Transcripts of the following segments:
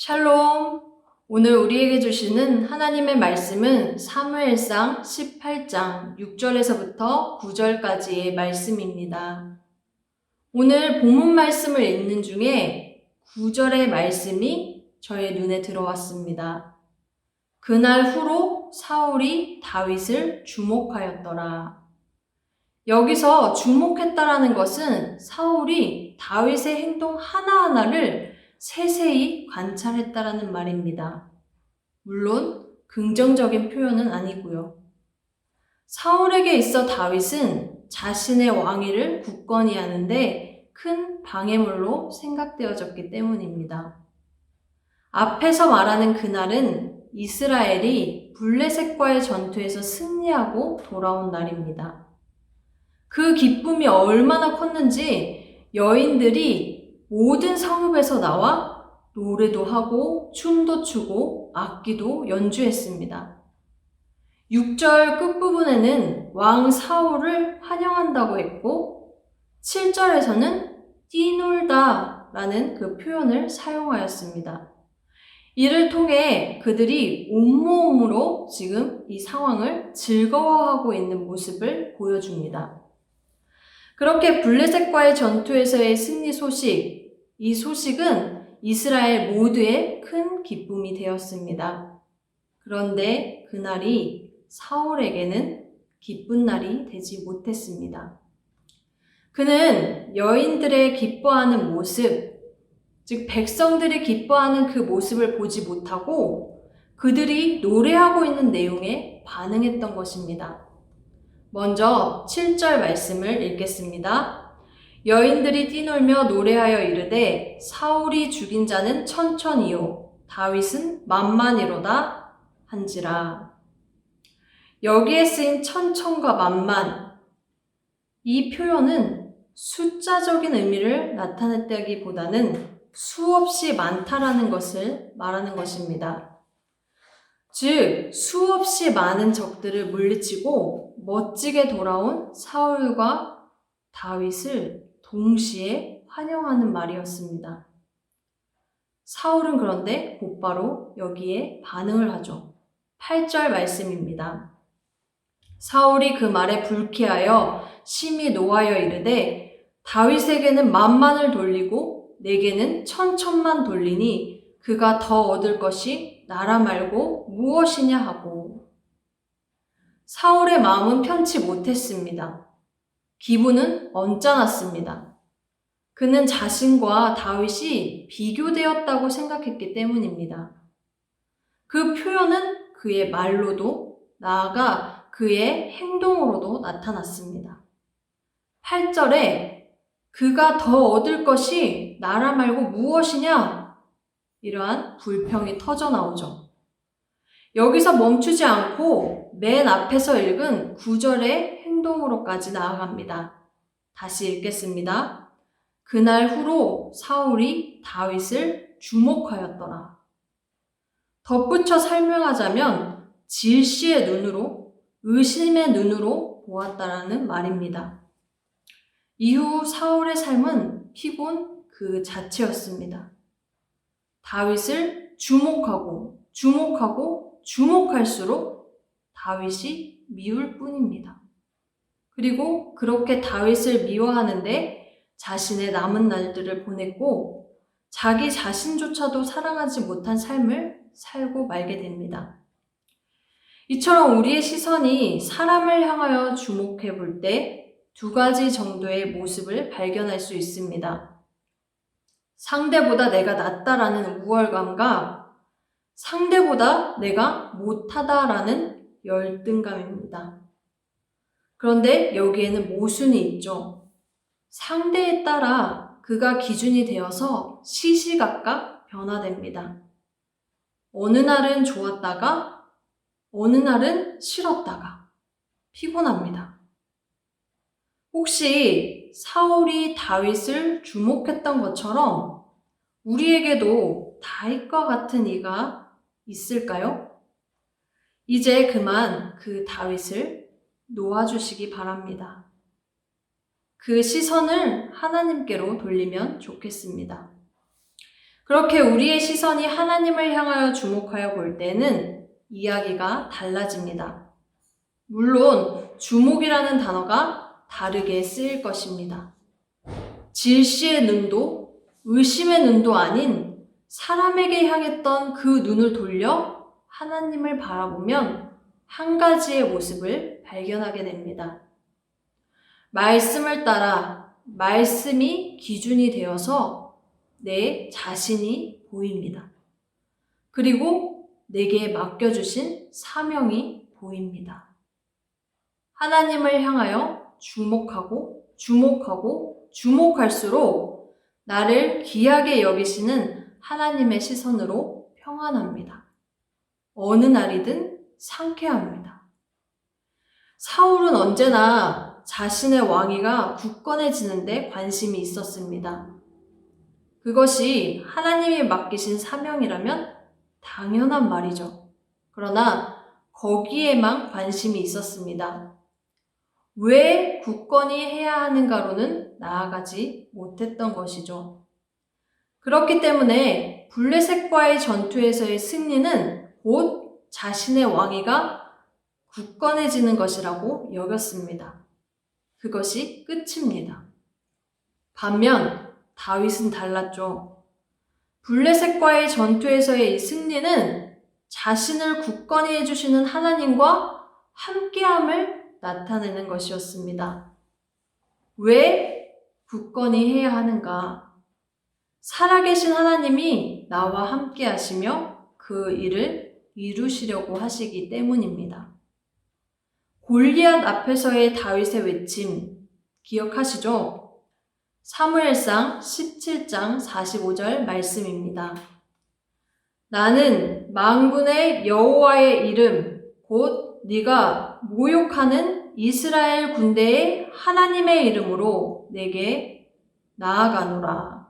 샬롬! 오늘 우리에게 주시는 하나님의 말씀은 사무엘상 18장 6절에서부터 9절까지의 말씀입니다. 오늘 본문 말씀을 읽는 중에 9절의 말씀이 저의 눈에 들어왔습니다. 그날 후로 사울이 다윗을 주목하였더라. 여기서 주목했다라는 것은 사울이 다윗의 행동 하나하나를 세세히 관찰했다라는 말입니다. 물론 긍정적인 표현은 아니고요. 사울에게 있어 다윗은 자신의 왕위를 굳건히 하는데 큰 방해물로 생각되어졌기 때문입니다. 앞에서 말하는 그날은 이스라엘이 블레셋과의 전투에서 승리하고 돌아온 날입니다. 그 기쁨이 얼마나 컸는지 여인들이 모든 성읍에서 나와 노래도 하고 춤도 추고 악기도 연주했습니다. 6절 끝부분에는 왕 사울을 환영한다고 했고 7절에서는 뛰놀다 라는 그 표현을 사용하였습니다. 이를 통해 그들이 온몸으로 지금 이 상황을 즐거워하고 있는 모습을 보여줍니다. 그렇게 블레셋과의 전투에서의 승리 소식, 이 소식은 이스라엘 모두의 큰 기쁨이 되었습니다. 그런데 그날이 사울에게는 기쁜 날이 되지 못했습니다. 그는 여인들의 기뻐하는 모습, 즉 백성들이 기뻐하는 그 모습을 보지 못하고 그들이 노래하고 있는 내용에 반응했던 것입니다. 먼저 7절 말씀을 읽겠습니다. 여인들이 뛰놀며 노래하여 이르되 사울이 죽인 자는 천천이요 다윗은 만만이로다 한지라. 여기에 쓰인 천천과 만만, 이 표현은 숫자적인 의미를 나타냈다기보다는 수없이 많다라는 것을 말하는 것입니다. 즉 수없이 많은 적들을 물리치고 멋지게 돌아온 사울과 다윗을 동시에 환영하는 말이었습니다. 사울은 그런데 곧바로 여기에 반응을 하죠. 8절 말씀입니다. 사울이 그 말에 불쾌하여 심히 노하여 이르되 다윗에게는 만만을 돌리고 내게는 천천만 돌리니 그가 더 얻을 것이 나라 말고 무엇이냐 하고. 사울의 마음은 편치 못했습니다. 기분은 언짢았습니다. 그는 자신과 다윗이 비교되었다고 생각했기 때문입니다. 그 표현은 그의 말로도 나아가 그의 행동으로도 나타났습니다. 8절에 그가 더 얻을 것이 나라 말고 무엇이냐? 이러한 불평이 터져 나오죠. 여기서 멈추지 않고 맨 앞에서 읽은 9절의 행동으로까지 나아갑니다. 다시 읽겠습니다. 그날 후로 사울이 다윗을 주목하였더라. 덧붙여 설명하자면 질시의 눈으로, 의심의 눈으로 보았다라는 말입니다. 이후 사울의 삶은 피곤 그 자체였습니다. 다윗을 주목할수록 다윗이 미울 뿐입니다. 그리고 그렇게 다윗을 미워하는데 자신의 남은 날들을 보냈고 자기 자신조차도 사랑하지 못한 삶을 살고 말게 됩니다. 이처럼 우리의 시선이 사람을 향하여 주목해 볼 때 두 가지 정도의 모습을 발견할 수 있습니다. 상대보다 내가 낫다라는 우월감과 상대보다 내가 못하다라는 열등감입니다. 그런데 여기에는 모순이 있죠. 상대에 따라 그가 기준이 되어서 시시각각 변화됩니다. 어느 날은 좋았다가 어느 날은 싫었다가 피곤합니다. 혹시 사울이 다윗을 주목했던 것처럼 우리에게도 다윗과 같은 이가 있을까요? 이제 그만 그 다윗을 놓아주시기 바랍니다. 그 시선을 하나님께로 돌리면 좋겠습니다. 그렇게 우리의 시선이 하나님을 향하여 주목하여 볼 때는 이야기가 달라집니다. 물론 주목이라는 단어가 다르게 쓰일 것입니다. 질시의 눈도 의심의 눈도 아닌 사람에게 향했던 그 눈을 돌려 하나님을 바라보면 한 가지의 모습을 발견하게 됩니다. 말씀을 따라 말씀이 기준이 되어서 내 자신이 보입니다. 그리고 내게 맡겨주신 사명이 보입니다. 하나님을 향하여 주목할수록 나를 귀하게 여기시는 하나님의 시선으로 평안합니다. 어느 날이든 상쾌합니다. 사울은 언제나 자신의 왕위가 굳건해지는 데 관심이 있었습니다. 그것이 하나님이 맡기신 사명이라면 당연한 말이죠. 그러나 거기에만 관심이 있었습니다. 왜 굳건히 해야 하는가로는 나아가지 못했던 것이죠. 그렇기 때문에 블레셋과의 전투에서의 승리는 곧 자신의 왕위가 굳건해지는 것이라고 여겼습니다. 그것이 끝입니다. 반면 다윗은 달랐죠. 블레셋과의 전투에서의 이 승리는 자신을 굳건히 해주시는 하나님과 함께함을 나타내는 것이었습니다. 왜 굳건히 해야 하는가? 살아계신 하나님이 나와 함께 하시며 그 일을 이루시려고 하시기 때문입니다. 골리앗 앞에서의 다윗의 외침 기억하시죠? 사무엘상 17장 45절 말씀입니다. 나는 만군의 여호와의 이름 곧 네가 모욕하는 이스라엘 군대의 하나님의 이름으로 내게 나아가노라.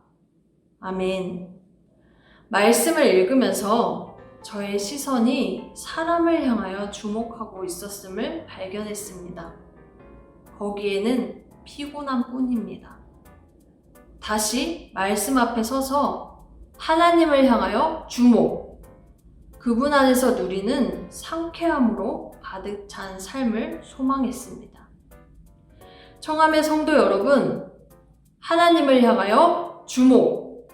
아멘. 말씀을 읽으면서 저의 시선이 사람을 향하여 주목하고 있었음을 발견했습니다. 거기에는 피곤함 뿐입니다. 다시 말씀 앞에 서서 하나님을 향하여 주목, 그분 안에서 누리는 상쾌함으로 가득 찬 삶을 소망했습니다. 청함의 성도 여러분, 하나님을 향하여 주목,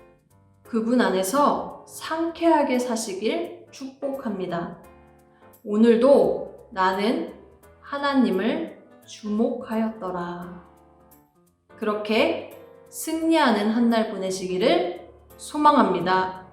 그분 안에서 상쾌하게 사시길 축복합니다. 오늘도 나는 하나님을 주목하였더라. 그렇게 승리하는 한 날 보내시기를 소망합니다.